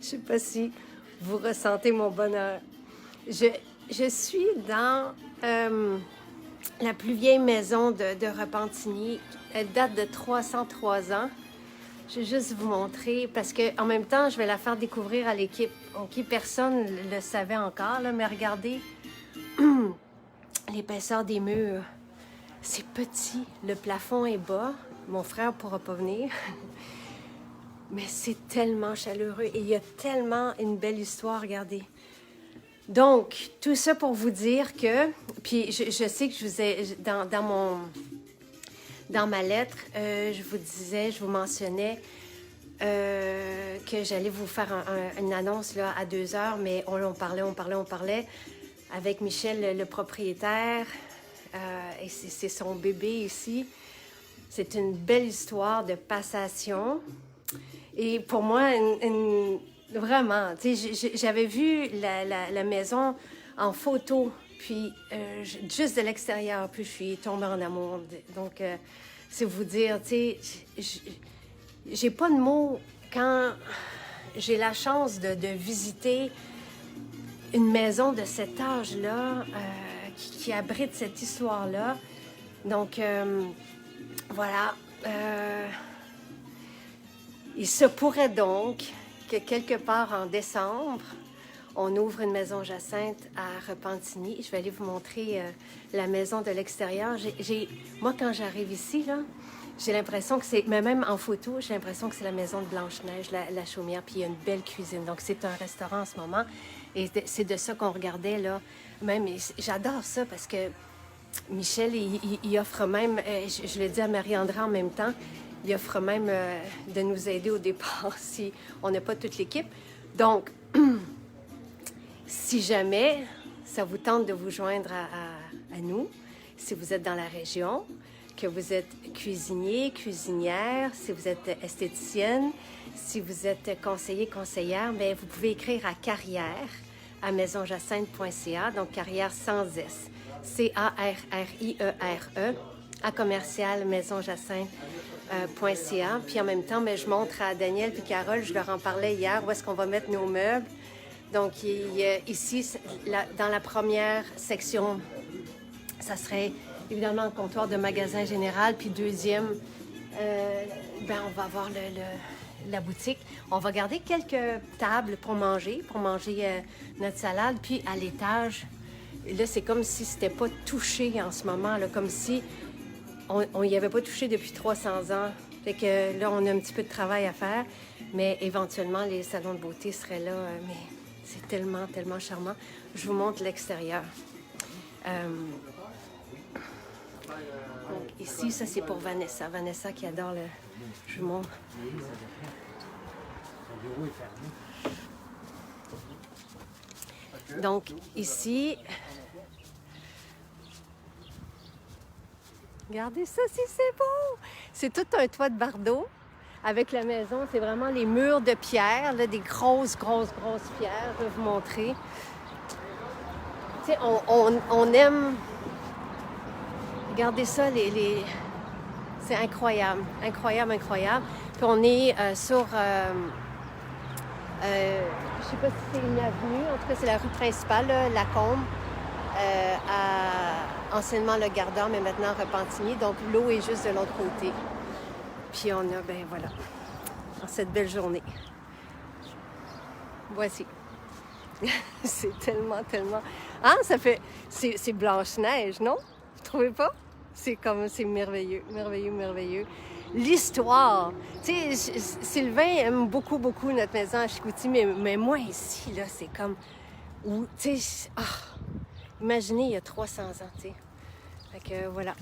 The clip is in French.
sais pas si vous ressentez mon bonheur. Je suis dans la plus vieille maison de Repentigny. Elle date de 303 ans. Je vais juste vous montrer parce qu'en même temps, je vais la faire découvrir à l'équipe. OK, personne ne le savait encore, là, mais regardez l'épaisseur des murs. C'est petit, le plafond est bas. Mon frère ne pourra pas venir. Mais c'est tellement chaleureux et il y a tellement une belle histoire, regardez. Donc, tout ça pour vous dire que, puis je sais que je vous ai, dans ma lettre, je vous disais, je vous mentionnais que j'allais vous faire une annonce là, à 2 heures, mais on parlait avec Michel, le propriétaire, et c'est son bébé ici. C'est une belle histoire de passation. Et pour moi, vraiment, tu sais, j'avais vu la maison en photo, puis juste de l'extérieur, puis je suis tombée en amour. Donc, c'est vous dire, tu sais, j'ai pas de mots quand j'ai la chance de visiter une maison de cet âge-là qui abrite cette histoire-là. Donc, voilà. Il se pourrait donc que quelque part en décembre, on ouvre une maison Jacinthe à Repentigny. Je vais aller vous montrer la maison de l'extérieur. Moi, quand j'arrive ici, là, j'ai l'impression que c'est, mais même en photo, j'ai l'impression que c'est la maison de Blanche-Neige, la chaumière, puis il y a une belle cuisine. Donc, c'est un restaurant en ce moment. Et c'est de ça qu'on regardait, là. Même, j'adore ça parce que Michel, il offre même, je le dis à Marie-André en même temps, il offre même de nous aider au départ si on n'a pas toute l'équipe. Donc, si jamais ça vous tente de vous joindre à nous, si vous êtes dans la région, que vous êtes cuisinier, cuisinière, si vous êtes esthéticienne, si vous êtes conseiller, conseillère, bien, vous pouvez écrire à carrière à maisonjacinthe.ca, donc carrière sans S, C-A-R-R-I-E-R-E, à commercial maisonjacinthe.ca. Puis en même temps, mais je montre à Daniel et Carole, je leur en parlais hier, où est-ce qu'on va mettre nos meubles. Donc ici, dans la première section, ça serait évidemment le comptoir de magasin général. Puis deuxième, on va avoir la boutique. On va garder quelques tables pour manger notre salade. Puis à l'étage, là, c'est comme si c'était pas touché en ce moment, là, comme si on y avait pas touché depuis 300 ans. Fait que là, on a un petit peu de travail à faire, mais éventuellement, les salons de beauté seraient là. Mais c'est tellement, tellement charmant. Je vous montre l'extérieur. Donc ici, ça, c'est pour Vanessa. Vanessa qui adore le... Je vous montre. Donc ici... Regardez ça, si c'est beau! C'est tout un toit de bardeaux avec la maison. C'est vraiment les murs de pierre, là, des grosses pierres. Je vais vous montrer. Tu sais, on aime... Regardez ça, c'est incroyable. Incroyable. Puis on est sur... je sais pas si c'est une avenue. En tout cas, c'est la rue principale, là, Lacombe. Anciennement le Gardeur, mais maintenant Repentigny. Donc, l'eau est juste de l'autre côté. Puis on a, voilà, cette belle journée. Voici. C'est tellement... Ah, ça fait... C'est Blanche-Neige, non? Vous trouvez pas? C'est merveilleux. L'histoire. Tu sais, Sylvain aime beaucoup notre maison à Chicoutimi, mais moi ici, là, c'est comme... Tu sais... Imaginez, il y a 300 ans, tu sais. Fait que voilà.